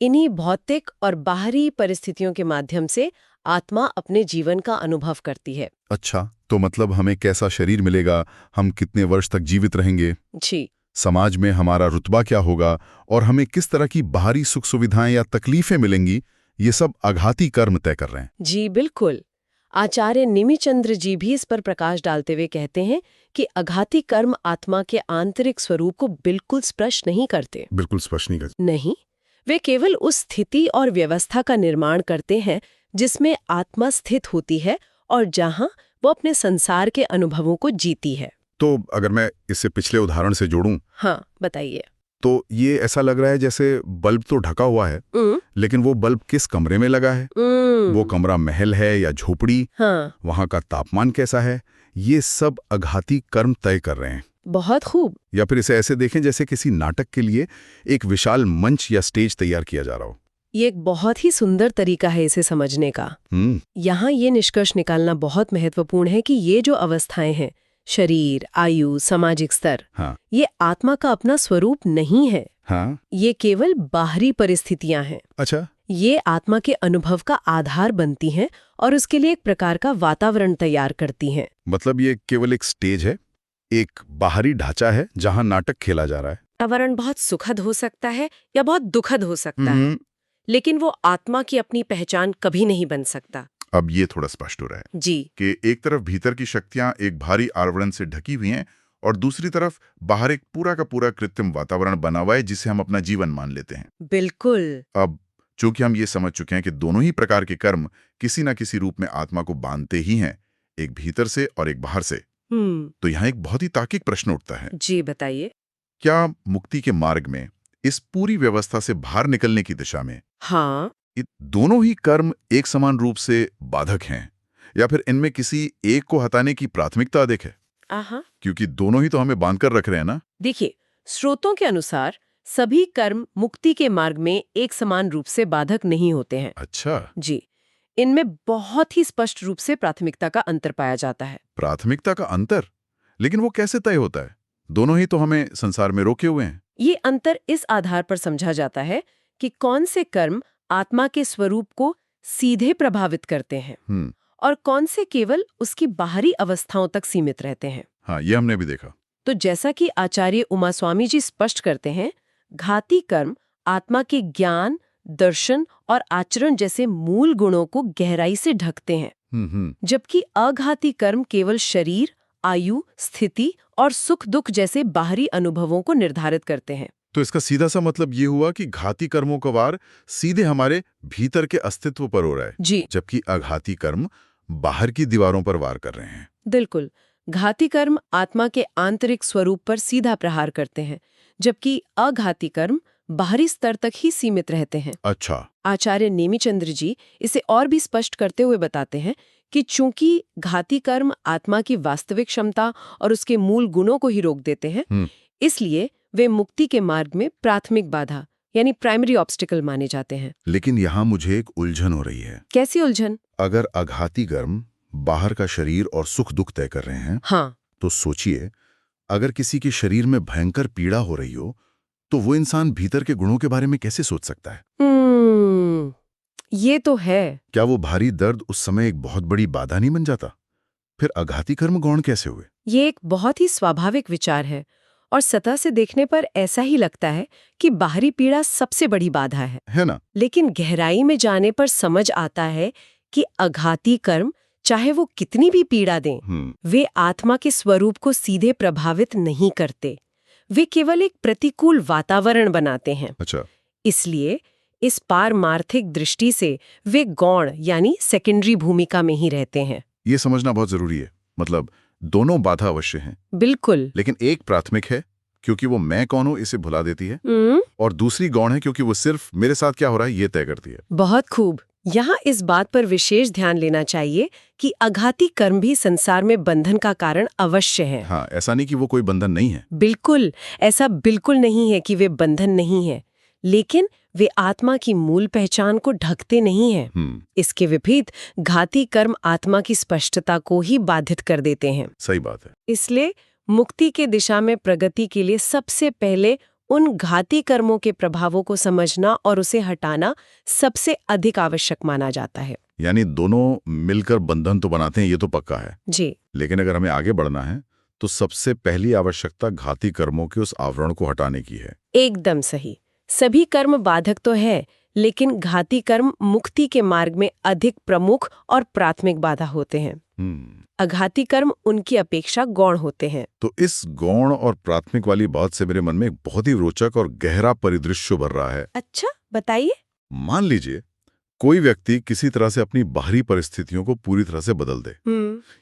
इन्हीं भौतिक और बाहरी परिस्थितियों के माध्यम से आत्मा अपने जीवन का अनुभव करती है। अच्छा, तो मतलब हमें कैसा शरीर मिलेगा, हम कितने वर्ष तक जीवित रहेंगे, जी समाज में हमारा रुतबा क्या होगा और हमें किस तरह की बाहरी सुख सुविधाएं या तकलीफें मिलेंगी, ये सब आघाती कर्म तय कर रहे हैं। जी बिल्कुल। आचार्य निमिचंद्र जी भी इस पर प्रकाश डालते हुए कहते हैं कि आघाती कर्म आत्मा के आंतरिक स्वरूप को बिल्कुल स्पष्ट नहीं करते। बिल्कुल स्पष्ट नहीं कर। नहीं, वे केवल उस स्थिति और व्यवस्था का निर्माण करते हैं जिसमें आत्मा स्थित होती है और जहां वो अपने संसार के अनुभवों को जीती है। तो अगर मैं इससे पिछले उदाहरण से जोड़ूं, हाँ बताइए। तो ये ऐसा लग रहा है जैसे बल्ब तो ढका हुआ है, लेकिन वो बल्ब किस कमरे में लगा है, वो कमरा महल है या झोपड़ी, हाँ वहां का तापमान कैसा है, ये सब आघाती कर्म तय कर रहे हैं। बहुत खूब। या फिर इसे ऐसे देखें जैसे किसी नाटक के लिए एक विशाल मंच या स्टेज तैयार किया जा रहा हो। ये एक बहुत ही सुंदर तरीका है इसे समझने का। यहाँ ये निष्कर्ष निकालना बहुत महत्वपूर्ण है कि ये जो अवस्थाएं हैं, शरीर, आयु, सामाजिक स्तर, हाँ। ये आत्मा का अपना स्वरूप नहीं है। हाँ। ये केवल बाहरी परिस्थितियां हैं। अच्छा। ये आत्मा के अनुभव का आधार बनती हैं और उसके लिए एक प्रकार का वातावरण तैयार करती हैं। मतलब ये केवल एक स्टेज है, एक बाहरी ढांचा है जहां नाटक खेला जा रहा है। वातावरण बहुत सुखद हो सकता है या बहुत दुखद हो सकता है, लेकिन वो आत्मा की अपनी पहचान कभी नहीं बन सकता। अब ये थोड़ा स्पष्ट हो रहा है जी कि एक तरफ भीतर की शक्तियां एक भारी आवरण से ढकी हुई हैं और दूसरी तरफ बाहर एक पूरा का पूरा कृत्रिम वातावरण बना हुआ है जिसे हम अपना जीवन मान लेते हैं। बिल्कुल। अब चूंकि हम ये समझ चुके हैं कि दोनों ही प्रकार के कर्म किसी न किसी रूप में आत्मा को बांधते ही हैं, एक भीतर से और एक बाहर से, तो यहाँ एक बहुत ही तार्किक प्रश्न उठता है। जी बताइए। क्या मुक्ति के मार्ग में इस पूरी व्यवस्था से बाहर निकलने की दिशा में हाँ, ये दोनों ही कर्म एक समान रूप से बाधक हैं, या फिर इनमें किसी एक को हटाने की प्राथमिकता अधिक है? क्योंकि दोनों ही तो हमें बांध कर रख रहे हैं ना। देखिए, स्रोतों के अनुसार सभी कर्म मुक्ति के मार्ग में एक समान रूप से बाधक नहीं होते हैं। अच्छा। जी, इनमें बहुत ही स्पष्ट रूप से प्राथमिकता का अंतर पाया जाता है। प्राथमिकता का अंतर? लेकिन वो कैसे तय होता है? दोनों ही तो हमें संसार में रोके हुए हैं। ये अंतर इस आधार पर समझा जाता है कि कौन से कर्म आत्मा के स्वरूप को सीधे प्रभावित करते हैं और कौन से केवल उसकी बाहरी अवस्थाओं तक सीमित रहते हैं। हाँ, ये हमने भी देखा। तो जैसा कि आचार्य उमास्वामी जी स्पष्ट करते हैं, घाती कर्म आत्मा के ज्ञान, दर्शन और आचरण जैसे मूल गुणों को गहराई से ढकते हैं, जबकि अघाती कर्म केवल शरीर, आयु, स्थिति और सुख दुख जैसे बाहरी अनुभवों को निर्धारित करते हैं। तो इसका सीधा सा मतलब ये हुआ कि घाती कर्मों का वार सीधे हमारे भीतर के अस्तित्व पर हो रहा है, जी, जबकि अघाती कर्म बाहर की दीवारों पर वार कर रहे हैं। बिल्कुल। घाती कर्म आत्मा के आंतरिक स्वरूप पर सीधा प्रहार करते हैं, जबकि अघाती कर्म बाहरी स्तर तक ही सीमित रहते हैं। अच्छा। आचार्य नेमिचंद्र जी इसे और भी स्पष्ट करते हुए बताते हैं कि चूंकि घाती कर्म आत्मा की वास्तविक क्षमता और उसके मूल गुणों को ही रोक देते हैं, इसलिए वे मुक्ति के मार्ग में प्राथमिक बाधा यानी प्राइमरी ऑब्स्टिकल माने जाते हैं। लेकिन यहाँ मुझे एक उलझन हो रही है। कैसी उलझन? अगर अघाती कर्म बाहर का शरीर और सुख दुख तय कर रहे हैं, हाँ, तो सोचिए, अगर किसी के शरीर में भयंकर पीड़ा हो रही हो, तो वो इंसान भीतर के गुणों के बारे में कैसे सोच सकता है? ये तो है। क्या वो भारी दर्द उस समय एक बहुत बड़ी बाधा नहीं बन जाता? फिर अघाती कर्म गौण कैसे हुए? ये एक बहुत ही स्वाभाविक विचार है और सतह से देखने पर ऐसा ही लगता है कि बाहरी पीड़ा सबसे बड़ी बाधा है ना? लेकिन गहराई में जाने पर समझ आता है कि अघाती कर्म चाहे वो कितनी भी पीड़ा दें, वे आत्मा के स्वरूप को सीधे प्रभावित नहीं करते। वे केवल एक प्रतिकूल वातावरण बनाते हैं। अच्छा। इसलिए इस पारमार्थिक दृष्टि से वे गौण यानी सेकेंडरी भूमिका में ही रहते हैं। ये समझना बहुत जरूरी है। मतलब दोनों बाधा अवश्य हैं। बिल्कुल। लेकिन एक प्राथमिक है क्योंकि वो मैं कौन हूं इसे भुला देती है, और दूसरी गौण है क्योंकि वो सिर्फ मेरे साथ क्या हो रहा है ये तय करती है। बहुत खूब। यहाँ इस बात पर विशेष ध्यान लेना चाहिए कि अघाती कर्म भी संसार में बंधन का कारण अवश्य है। हाँ, ऐसा नहीं कि वो कोई बंधन नहीं है। बिल्कुल, ऐसा बिल्कुल नहीं है कि वे बंधन नहीं है, लेकिन वे आत्मा की मूल पहचान को ढकते नहीं हैं। इसके विपरीत घाती कर्म आत्मा की स्पष्टता को ही बाधित कर देते हैं। सही बात है। इसलिए मुक्ति के दिशा में प्रगति के लिए सबसे पहले उन घाती कर्मों के प्रभावों को समझना और उसे हटाना सबसे अधिक आवश्यक माना जाता है। यानी दोनों मिलकर बंधन तो बनाते हैं, ये तो पक्का है। जी। लेकिन अगर हमें आगे बढ़ना है तो सबसे पहली आवश्यकता घाती कर्मों के उस आवरण को हटाने की है। एकदम सही। सभी कर्म बाधक तो है, लेकिन घाती कर्म मुक्ति के मार्ग में अधिक प्रमुख और प्राथमिक बाधा होते हैं। अघाती कर्म उनकी अपेक्षा गौण होते हैं। तो इस गौण और प्राथमिक वाली बात से मेरे मन में एक बहुत ही रोचक और गहरा परिदृश्य भर रहा है। अच्छा, बताइए। मान लीजिए कोई व्यक्ति किसी तरह से अपनी बाहरी परिस्थितियों को पूरी तरह से बदल दे,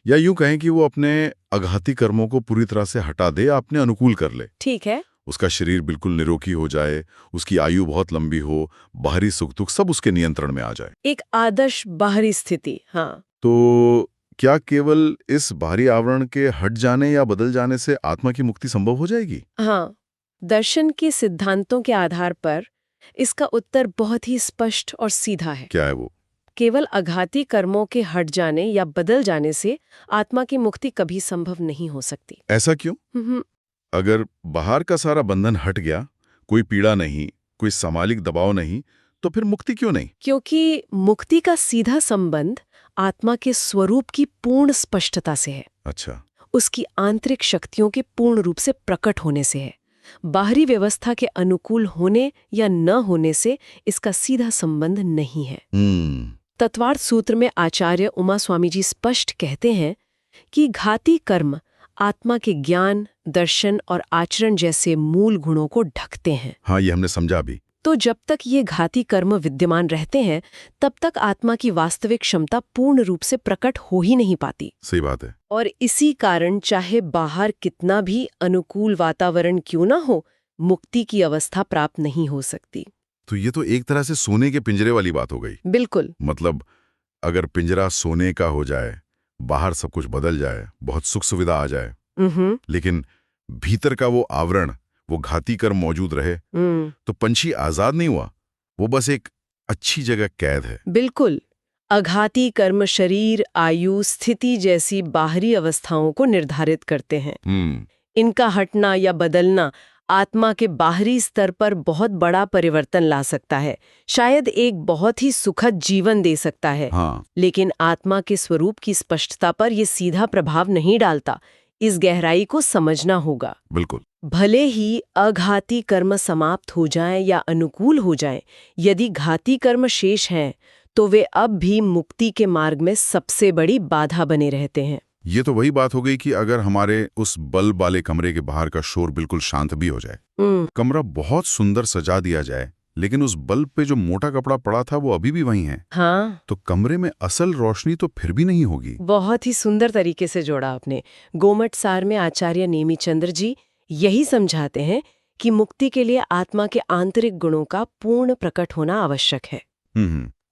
या यूं कहें कि वो अपने अघाती कर्मों को पूरी तरह से हटा दे या अपने अनुकूल कर ले। ठीक है। उसका शरीर बिल्कुल निरोगी हो जाए, उसकी आयु बहुत लंबी हो, बाहरी सुख दुख सब उसके नियंत्रण में आ जाए। एक आदर्श बाहरी स्थिति। हाँ। तो क्या केवल इस बाहरी आवरण के हट जाने या बदल जाने से आत्मा की मुक्ति संभव हो जाएगी? हाँ, दर्शन के सिद्धांतों के आधार पर इसका उत्तर बहुत ही स्पष्ट और सीधा है। क्या है वो? केवल अघाती कर्मों के हट जाने या बदल जाने से आत्मा की मुक्ति कभी संभव नहीं हो सकती। ऐसा क्यों? अगर बाहर का सारा बंधन हट गया, कोई पीड़ा नहीं, कोई सामाजिक दबाव नहीं, तो फिर मुक्ति क्यों नहीं? क्योंकि मुक्ति का सीधा संबंध आत्मा के स्वरूप की पूर्ण स्पष्टता से है। अच्छा। उसकी आंतरिक शक्तियों के पूर्ण रूप से प्रकट होने से है। बाहरी व्यवस्था के अनुकूल होने या न होने से इसका सीधा संबंध नहीं है। तत्वार्थ सूत्र में आचार्य उमा स्वामी जी स्पष्ट कहते हैं कि घाती कर्म आत्मा के ज्ञान, दर्शन और आचरण जैसे मूल गुणों को ढकते हैं। हाँ, ये हमने समझा भी। तो जब तक ये घाती कर्म विद्यमान रहते हैं, तब तक आत्मा की वास्तविक क्षमता पूर्ण रूप से प्रकट हो ही नहीं पाती। सही बात है। और इसी कारण चाहे बाहर कितना भी अनुकूल वातावरण क्यों ना हो, मुक्ति की अवस्था प्राप्त नहीं हो सकती। तो ये तो एक तरह से सोने के पिंजरे वाली बात हो गई। बिल्कुल। मतलब अगर पिंजरा सोने का हो जाए, बाहर सब कुछ बदल जाए, बहुत सुख सुविधा आ जाए, लेकिन भीतर का वो आवरण, वो घाती कर्म मौजूद रहे, तो पंछी आजाद नहीं हुआ, वो बस एक अच्छी जगह कैद है। बिल्कुल। अघाती कर्म शरीर, आयु, स्थिति जैसी बाहरी अवस्थाओं को निर्धारित करते हैं। इनका हटना या बदलना आत्मा के बाहरी स्तर पर बहुत बड़ा परिवर्तन ला सकता है, शायद एक बहुत ही सुखद जीवन दे सकता है। हाँ। लेकिन आत्मा के स्वरूप की स्पष्टता पर यह सीधा प्रभाव नहीं डालता। इस गहराई को समझना होगा। बिल्कुल। भले ही अघाती कर्म समाप्त हो जाएं या अनुकूल हो जाएं, यदि घाती कर्म शेष हैं, तो वे अब भी मुक्ति के मार्ग में सबसे बड़ी बाधा बने रहते हैं। ये तो वही बात हो गई कि अगर हमारे उस बल्ब वाले कमरे के बाहर का शोर बिल्कुल शांत भी हो जाए, कमरा बहुत सुंदर सजा दिया जाए, लेकिन उस बल्ब पे जो मोटा कपड़ा पड़ा था वो अभी भी वहीं है, हाँ, तो कमरे में असल रोशनी तो फिर भी नहीं होगी। बहुत ही सुंदर तरीके से जोड़ा आपने। गोमट सार में आचार्य नेमिचंद्र जी यही समझाते हैं कि मुक्ति के लिए आत्मा के आंतरिक गुणों का पूर्ण प्रकट होना आवश्यक है।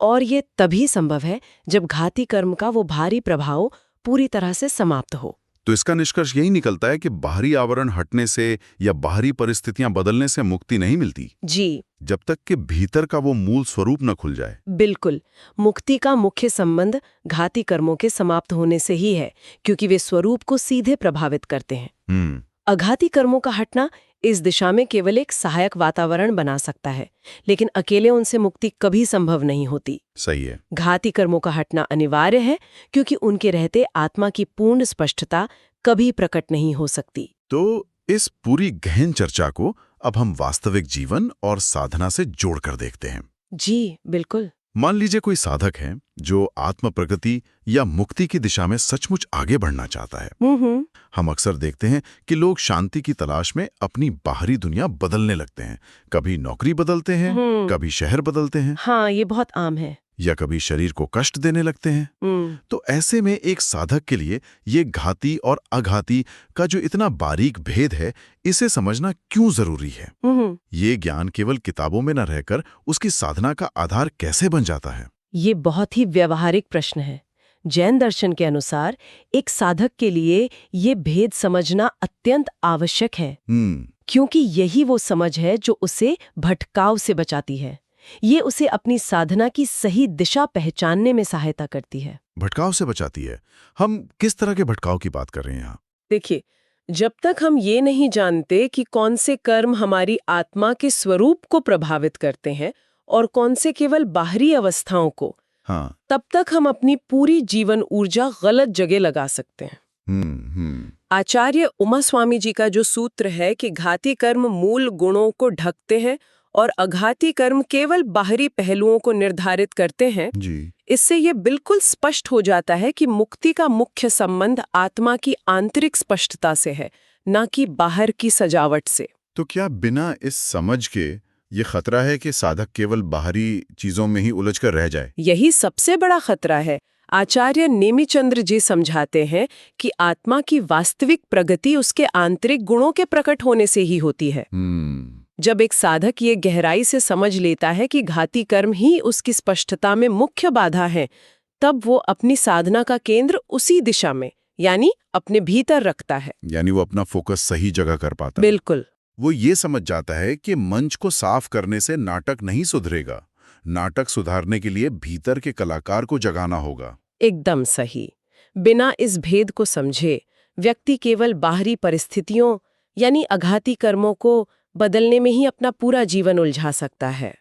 और ये तभी संभव है जब घाती कर्म का वो भारी प्रभाव पूरी तरह से समाप्त हो। तो इसका निष्कर्ष यही निकलता है कि बाहरी आवरण हटने से या बाहरी परिस्थितियां बदलने से मुक्ति नहीं मिलती जी, जब तक कि भीतर का वो मूल स्वरूप न खुल जाए। बिल्कुल। मुक्ति का मुख्य संबंध घाती कर्मों के समाप्त होने से ही है, क्योंकि वे स्वरूप को सीधे प्रभावित करते हैं। अघाती कर्मों का हटना इस दिशा में केवल एक सहायक वातावरण बना सकता है, लेकिन अकेले उनसे मुक्ति कभी संभव नहीं होती। सही है। घाती कर्मों का हटना अनिवार्य है, क्योंकि उनके रहते आत्मा की पूर्ण स्पष्टता कभी प्रकट नहीं हो सकती। तो इस पूरी गहन चर्चा को अब हम वास्तविक जीवन और साधना से जोड़कर देखते हैं। जी, बिल्कुल। मान लीजिए कोई साधक है जो आत्म प्रगति या मुक्ति की दिशा में सचमुच आगे बढ़ना चाहता है। हम अक्सर देखते हैं कि लोग शांति की तलाश में अपनी बाहरी दुनिया बदलने लगते हैं। कभी नौकरी बदलते हैं, कभी शहर बदलते हैं। हाँ, ये बहुत आम है। या कभी शरीर को कष्ट देने लगते हैं। तो ऐसे में एक साधक के लिए ये घाती और अघाती का जो इतना बारीक भेद है, इसे समझना क्यों जरूरी है? ये ज्ञान केवल किताबों में न रहकर उसकी साधना का आधार कैसे बन जाता है? ये बहुत ही व्यवहारिक प्रश्न है। जैन दर्शन के अनुसार एक साधक के लिए ये भेद समझना अत्यंत आवश्यक है, क्योंकि यही वो समझ है जो उसे भटकाव से बचाती है। ये उसे अपनी साधना की सही दिशा पहचानने में सहायता करती है। भटकाव से बचाती है? हम किस तरह के भटकाव की बात कर रहे हैं यहाँ? देखिए, जब तक हम ये नहीं जानते कि कौन से कर्म हमारी आत्मा के स्वरूप को प्रभावित करते हैं और कौन से केवल बाहरी अवस्थाओं को, हाँ। तब तक हम अपनी पूरी जीवन ऊर्जा गलत जगह लगा सकते हैं। आचार्य उमा स्वामी जी का जो सूत्र है कि घाती कर्म मूल गुणों को ढकते हैं और अघाती कर्म केवल बाहरी पहलुओं को निर्धारित करते हैं जी। इससे ये बिल्कुल स्पष्ट हो जाता है कि मुक्ति का मुख्य संबंध आत्मा की आंतरिक स्पष्टता से है, न कि बाहर की सजावट से। तो क्या बिना इस समझ के ये खतरा है कि साधक केवल बाहरी चीजों में ही उलझकर रह जाए? यही सबसे बड़ा खतरा है। आचार्य नेमिचंद्र जी समझाते हैं कि आत्मा की वास्तविक प्रगति उसके आंतरिक गुणों के प्रकट होने से ही होती है। जब एक साधक ये गहराई से समझ लेता है कि घाती कर्म ही उसकी स्पष्टता में मुख्य बाधा है, तब वो अपनी साधना का केंद्र उसी दिशा में, यानी अपने भीतर रखता है। यानी वो अपना फोकस सही जगह कर पाता है। बिल्कुल। वो ये समझ जाता है कि मंच को साफ करने से नाटक नहीं सुधरेगा। नाटक सुधारने के लिए भीतर के कलाकार को जगाना होगा। एकदम सही। बिना इस भेद को समझे व्यक्ति केवल बाहरी परिस्थितियों यानी अघाती कर्मों को बदलने में ही अपना पूरा जीवन उलझा सकता है।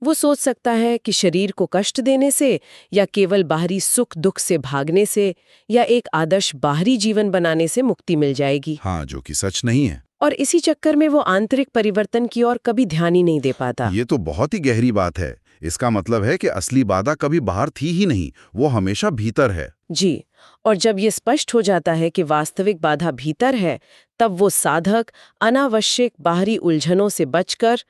वो सोच सकता है कि शरीर को कष्ट देने से या केवल बाहरी सुख दुख से भागने से या एक आदर्श बाहरी जीवन बनाने से मुक्ति मिल जाएगी। हाँ, जो कि सच नहीं है। और इसी चक्कर में वो आंतरिक परिवर्तन की ओर कभी ध्यान ही नहीं दे पाता। ये तो बहुत ही गहरी बात है। इसका मतलब है कि असली बाधा कभी बाहर थी ही नहीं, वो हमेशा भीतर है। जी, और जब ये स्पष्ट हो जाता है कि वास्तविक बाधा भीतर है, तब वो साधक अनावश्यक बाहरी उलझनों से बचकर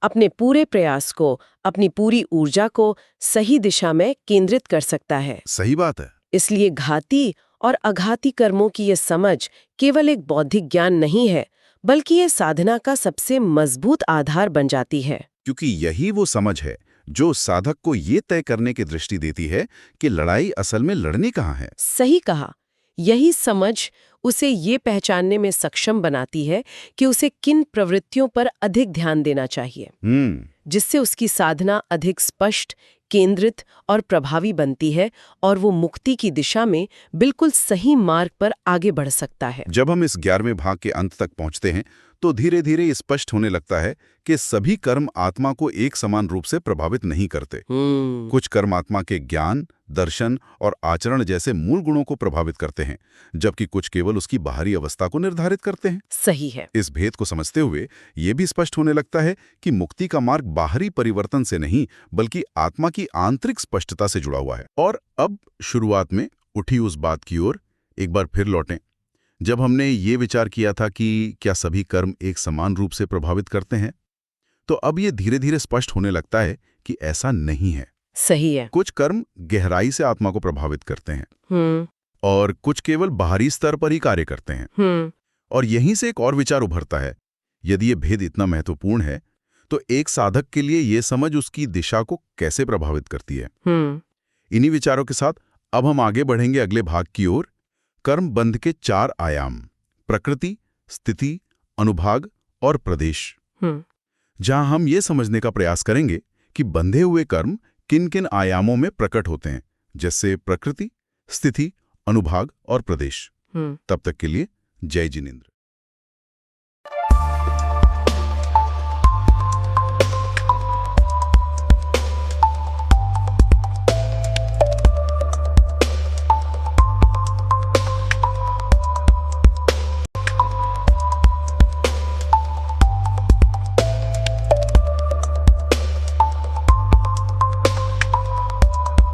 अपने पूरे प्रयास को, अपनी पूरी ऊर्जा को सही दिशा में केंद्रित कर सकता है। सही बात है। इसलिए घाती और अघाती कर्मों की ये समझ केवल एक बौद्धिक ज्ञान नहीं है, बल्कि ये साधना का सबसे मजबूत आधार बन जाती है। क्योंकि यही वो समझ है जो साधक को ये तय करने की दृष्टि देती है कि लड़ाई असल में लड़नी कहाँ है। सही कहा। यही समझ उसे ये पहचानने में सक्षम बनाती है कि उसे किन प्रवृत्तियों पर अधिक ध्यान देना चाहिए, जिससे उसकी साधना अधिक स्पष्ट, केंद्रित और प्रभावी बनती है और वो मुक्ति की दिशा में बिल्कुल सही मार्ग पर आगे बढ़ सकता है। जब हम इस 11वें भाग के अंत तक पहुंचते हैं तो धीरे धीरे स्पष्ट होने लगता है कि सभी कर्म आत्मा को एक समान रूप से प्रभावित नहीं करते। कुछ कर्म आत्मा के ज्ञान, दर्शन और आचरण जैसे मूल गुणों को प्रभावित करते हैं, जबकि कुछ केवल उसकी बाहरी अवस्था को निर्धारित करते हैं। सही है। इस भेद को समझते हुए ये भी स्पष्ट होने लगता है कि मुक्ति का मार्ग बाहरी परिवर्तन से नहीं, बल्कि आत्मा की आंतरिक स्पष्टता से जुड़ा हुआ है। और अब शुरुआत में उठी उस बात की ओर एक बार फिर लौटें, जब हमने ये विचार किया था कि क्या सभी कर्म एक समान रूप से प्रभावित करते हैं, तो अब ये धीरे धीरे स्पष्ट होने लगता है कि ऐसा नहीं है। सही है। कुछ कर्म गहराई से आत्मा को प्रभावित करते हैं और कुछ केवल बाहरी स्तर पर ही कार्य करते हैं। और यहीं से एक और विचार उभरता है, यदि ये भेद इतना महत्वपूर्ण है तो एक साधक के लिए ये समझ उसकी दिशा को कैसे प्रभावित करती है। इन्हीं विचारों के साथ अब हम आगे बढ़ेंगे अगले भाग की ओर, कर्म बंध के 4 आयाम, प्रकृति, स्थिति, अनुभाग और प्रदेश, जहां हम ये समझने का प्रयास करेंगे कि बंधे हुए कर्म किन किन आयामों में प्रकट होते हैं, जैसे प्रकृति, स्थिति, अनुभाग और प्रदेश। तब तक के लिए जय जिनेंद्र।